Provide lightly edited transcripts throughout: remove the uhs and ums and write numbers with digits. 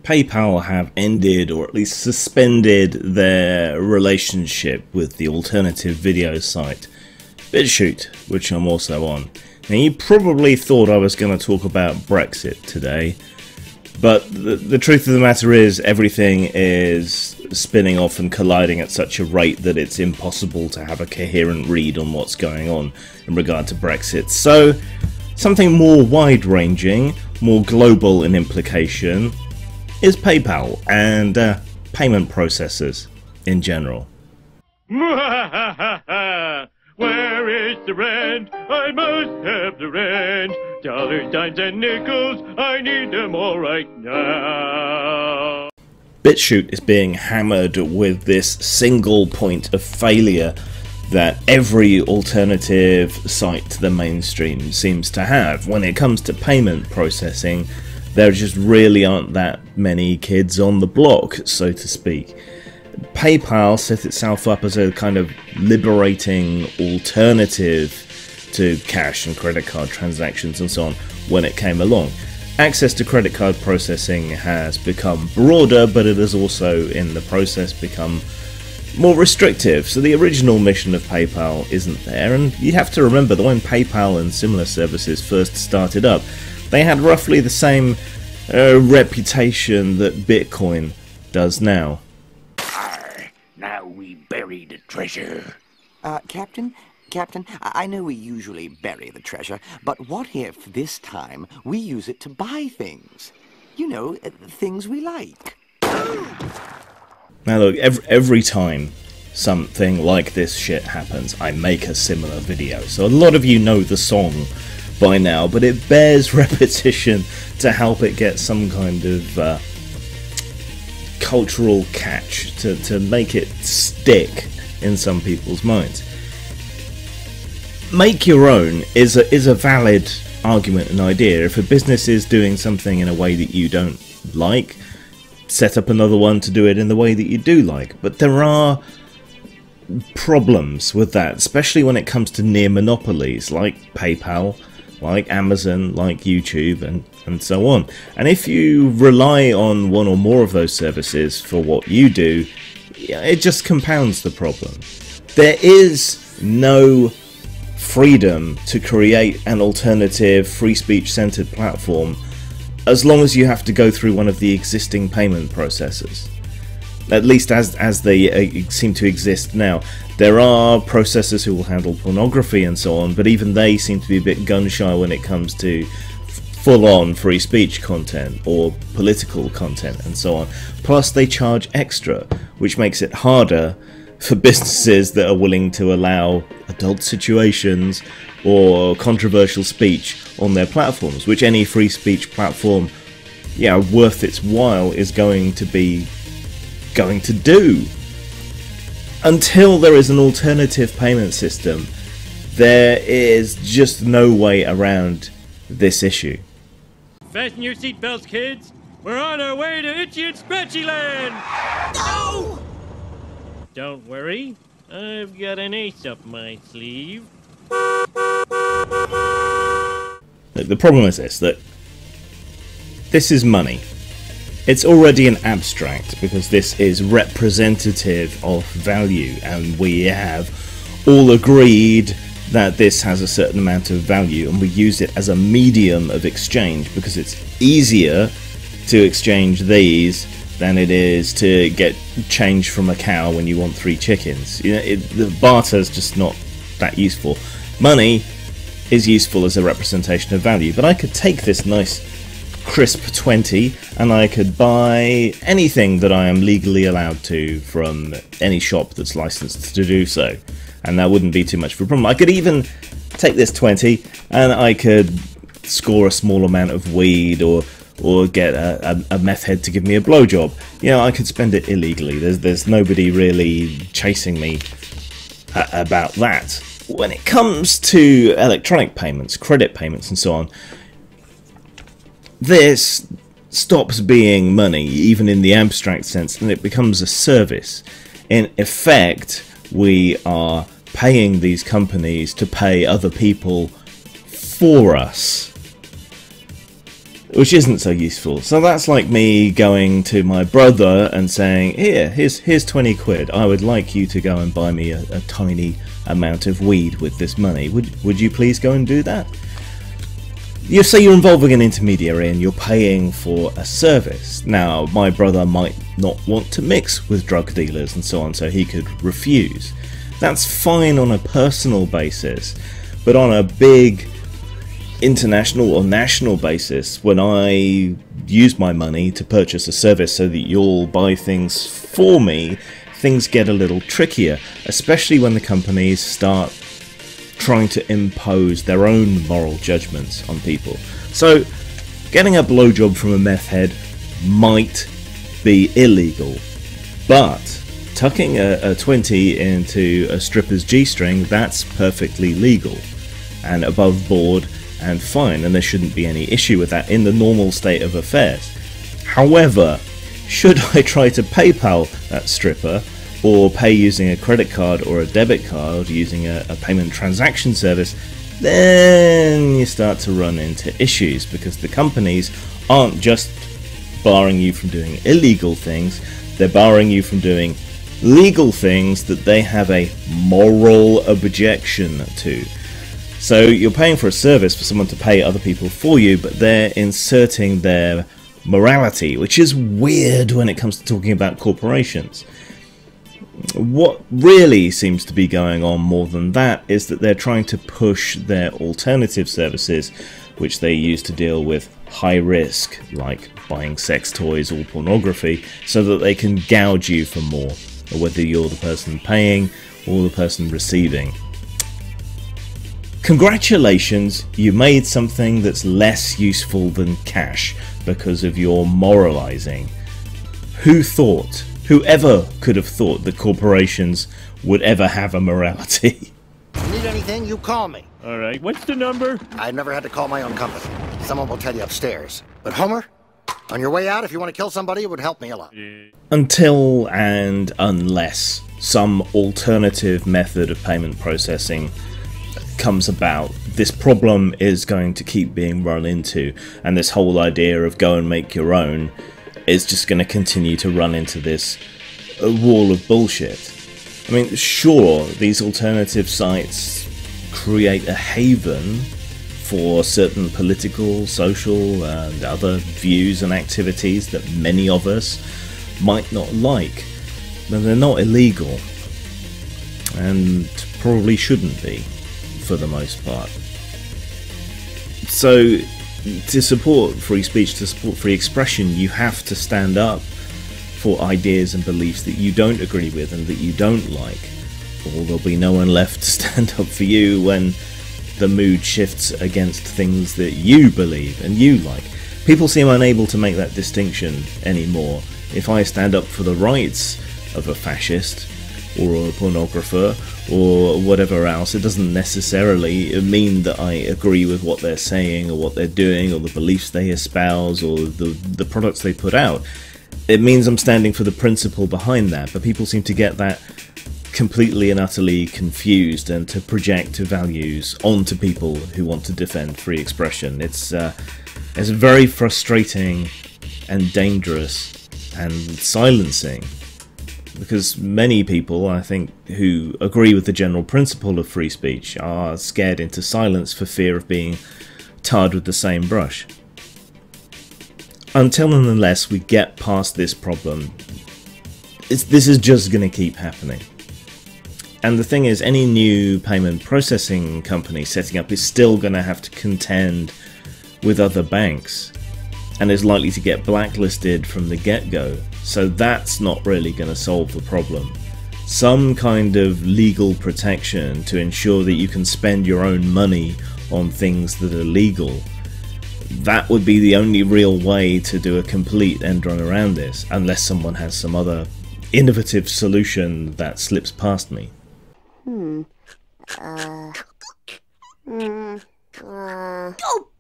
PayPal have ended, or at least suspended, their relationship with the alternative video site Bitchute, which I'm also on. Now, you probably thought I was going to talk about Brexit today, but the truth of the matter is everything is spinning off and colliding at such a rate that it's impossible to have a coherent read on what's going on in regard to Brexit. So, something more wide-ranging, more global in implication, is PayPal and payment processors in general. Where is the rent? I must have the rent. Dollars, dimes, and nickels, I need them all right now. Bitchute is being hammered with this single point of failure that every alternative site to the mainstream seems to have. When it comes to payment processing, there just really aren't that many kids on the block, so to speak. PayPal set itself up as a kind of liberating alternative to cash and credit card transactions and so on when it came along. Access to credit card processing has become broader, but it has also in the process become more restrictive. So the original mission of PayPal isn't there, and you have to remember that when PayPal and similar services first started up, they had roughly the same reputation that Bitcoin does now. Now we bury the treasure. Captain, I know we usually bury the treasure, but what if this time we use it to buy things? You know, things we like. Now look, every time something like this shit happens, I make a similar video. So a lot of you know the song by now, but it bears repetition to help it get some kind of cultural catch, to make it stick in some people's minds. Make your own is a valid argument and idea. If a business is doing something in a way that you don't like, set up another one to do it in the way that you do like. But there are problems with that, especially when it comes to near monopolies like PayPal, like Amazon, like YouTube, and so on. And if you rely on one or more of those services for what you do, it just compounds the problem. There is no freedom to create an alternative free speech centered platform as long as you have to go through one of the existing payment processors, at least as they seem to exist now. There are processors who will handle pornography and so on, but even they seem to be a bit gun-shy when it comes to full-on free speech content or political content and so on. Plus they charge extra, which makes it harder for businesses that are willing to allow adult situations or controversial speech on their platforms, which any free speech platform, worth its while is going to do. Until there is an alternative payment system, there is just no way around this issue. Fasten your seatbelts, kids. We're on our way to Itchy and Scratchy Land. No! Don't worry, I've got an ace up my sleeve. Look, the problem is that this is money. It's already an abstract because this is representative of value, and we have all agreed that this has a certain amount of value, and we use it as a medium of exchange because it's easier to exchange these than it is to get change from a cow when you want 3 chickens. The barter is just not that useful. Money is useful as a representation of value, but I could take this nice crisp 20 and I could buy anything that I am legally allowed to from any shop that's licensed to do so, and that wouldn't be too much of a problem. I could even take this 20 and I could score a small amount of weed or get a meth head to give me a blowjob. I could spend it illegally. There's nobody really chasing me about that. When it comes to electronic payments, credit payments and so on, this stops being money, even in the abstract sense, and it becomes a service. In effect, we are paying these companies to pay other people for us. which isn't so useful. So that's like me going to my brother and saying, here's 20 quid. I would like you to go and buy me a tiny amount of weed with this money. Would you please go and do that? You say you're involving an intermediary and you're paying for a service. Now, my brother might not want to mix with drug dealers and so on, so he could refuse. That's fine on a personal basis, but on a big international or national basis, when I use my money to purchase a service so that you'll buy things for me, things get a little trickier, especially when the companies start trying to impose their own moral judgments on people. So getting a blowjob from a meth head might be illegal, but tucking a 20 into a stripper's G-string, that's perfectly legal and above board and fine, and there shouldn't be any issue with that in the normal state of affairs. However, should I try to PayPal that stripper, or pay using a credit card or a debit card using a payment transaction service, then you start to run into issues, because the companies aren't just barring you from doing illegal things, they're barring you from doing legal things that they have a moral objection to. So you're paying for a service for someone to pay other people for you, but they're inserting their morality, which is weird when it comes to talking about corporations. What really seems to be going on more than that is that they're trying to push their alternative services, which they use to deal with high risk, like buying sex toys or pornography, so that they can gouge you for more, whether you're the person paying or the person receiving. Congratulations, you made something that's less useful than cash because of your moralizing. Whoever could have thought that corporations would ever have a morality? If you need anything, you call me. All right, what's the number? I've never had to call my own company. Someone will tell you upstairs. But Homer, on your way out, if you want to kill somebody, it would help me a lot. Until and unless some alternative method of payment processing comes about, this problem is going to keep being run into, and this whole idea of go and make your own is just going to continue to run into this wall of bullshit. I mean, sure, these alternative sites create a haven for certain political, social, and other views and activities that many of us might not like, but they're not illegal, and probably shouldn't be, for the most part. So, to support free speech, to support free expression, you have to stand up for ideas and beliefs that you don't agree with and that you don't like, or there'll be no one left to stand up for you when the mood shifts against things that you believe and you like. People seem unable to make that distinction anymore. If I stand up for the rights of a fascist or a pornographer or whatever else, it doesn't necessarily mean that I agree with what they're saying or what they're doing or the beliefs they espouse or the products they put out. It means I'm standing for the principle behind that, but people seem to get that completely and utterly confused and to project values onto people who want to defend free expression. It's very frustrating and dangerous and silencing, because many people, I think, who agree with the general principle of free speech are scared into silence for fear of being tarred with the same brush. Until and unless we get past this problem, this is just going to keep happening. And the thing is, any new payment processing company setting up is still going to have to contend with other banks and is likely to get blacklisted from the get-go. So that's not really going to solve the problem. Some kind of legal protection to ensure that you can spend your own money on things that are legal. That would be the only real way to do a complete end run around this, unless someone has some other innovative solution that slips past me. Oh,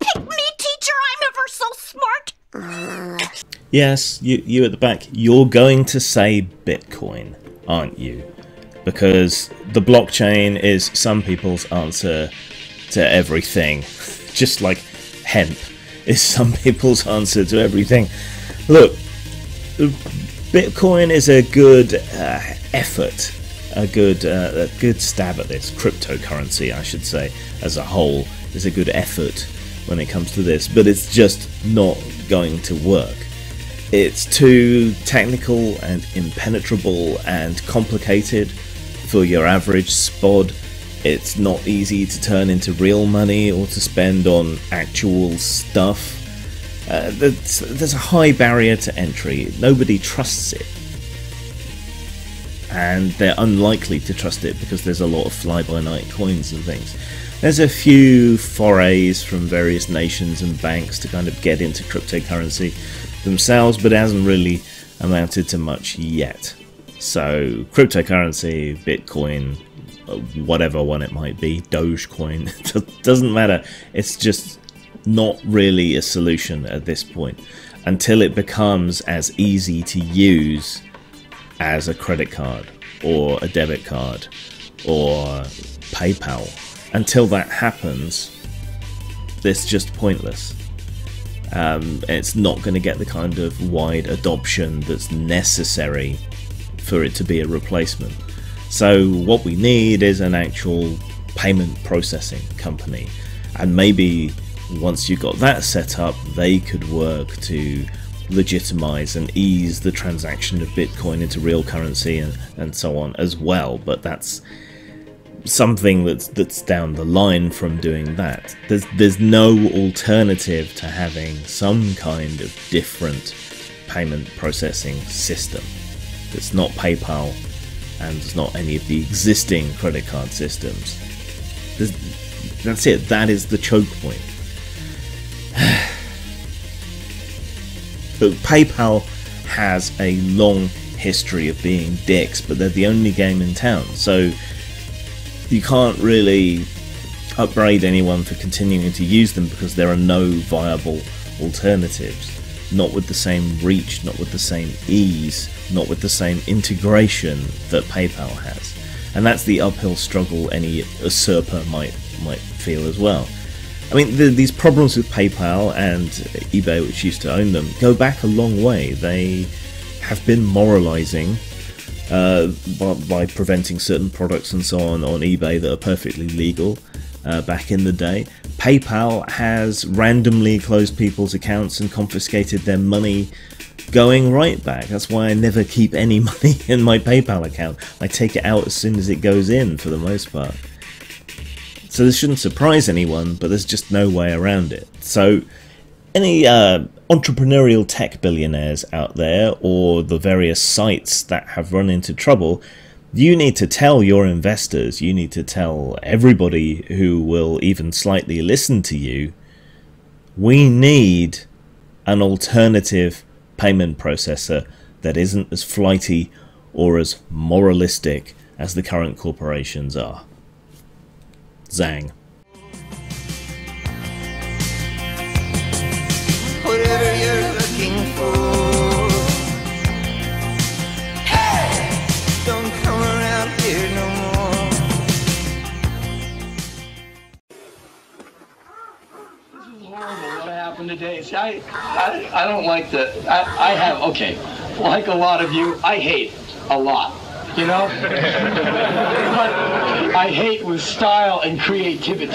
pick me, teacher! I'm ever so smart! Yes, you at the back, you're going to say Bitcoin, aren't you? Because the blockchain is some people's answer to everything. Just like hemp. is some people's answer to everything. Look, Bitcoin is a good effort, a good stab at this. Cryptocurrency, I should say, as a whole, is a good effort when it comes to this, but it's just not going to work. It's too technical and impenetrable and complicated for your average spod. It's not easy to turn into real money or to spend on actual stuff. There's a high barrier to entry. Nobody trusts it. And they're unlikely to trust it because there's a lot of fly-by-night coins and things. There's a few forays from various nations and banks to kind of get into cryptocurrency themselves, but it hasn't really amounted to much yet. So cryptocurrency, Bitcoin, whatever one it might be, Dogecoin, it doesn't matter. It's just not really a solution at this point until it becomes as easy to use as a credit card or a debit card or PayPal. Until that happens, it's just pointless. It's not going to get the kind of wide adoption that's necessary for it to be a replacement. So what we need is an actual payment processing company, and maybe once you got that set up, they could work to legitimize and ease the transaction of Bitcoin into real currency and so on as well. But that's something that's down the line from doing that. There's no alternative to having some kind of different payment processing system. It's not PayPal, and it's not any of the existing credit card systems. That's it. That is the choke point. But PayPal has a long history of being dicks, but they're the only game in town. So you can't really upbraid anyone for continuing to use them because there are no viable alternatives. Not with the same reach, not with the same ease, not with the same integration that PayPal has. And that's the uphill struggle any usurper might feel as well. I mean, these problems with PayPal and eBay, which used to own them, go back a long way. They have been moralizing by preventing certain products and so on eBay that are perfectly legal back in the day. PayPal has randomly closed people's accounts and confiscated their money going right back. That's why I never keep any money in my PayPal account. I take it out as soon as it goes in for the most part. So this shouldn't surprise anyone, but there's just no way around it. So any entrepreneurial tech billionaires out there, or the various sites that have run into trouble, you need to tell your investors, you need to tell everybody who will even slightly listen to you, we need an alternative payment processor that isn't as flighty or as moralistic as the current corporations are. Zang. Whatever you're looking for, hey, don't come around here no more. This is horrible what happened today. See, I don't like the, I have, okay, like a lot of you, I hate a lot, you know? But I hate with style and creativity.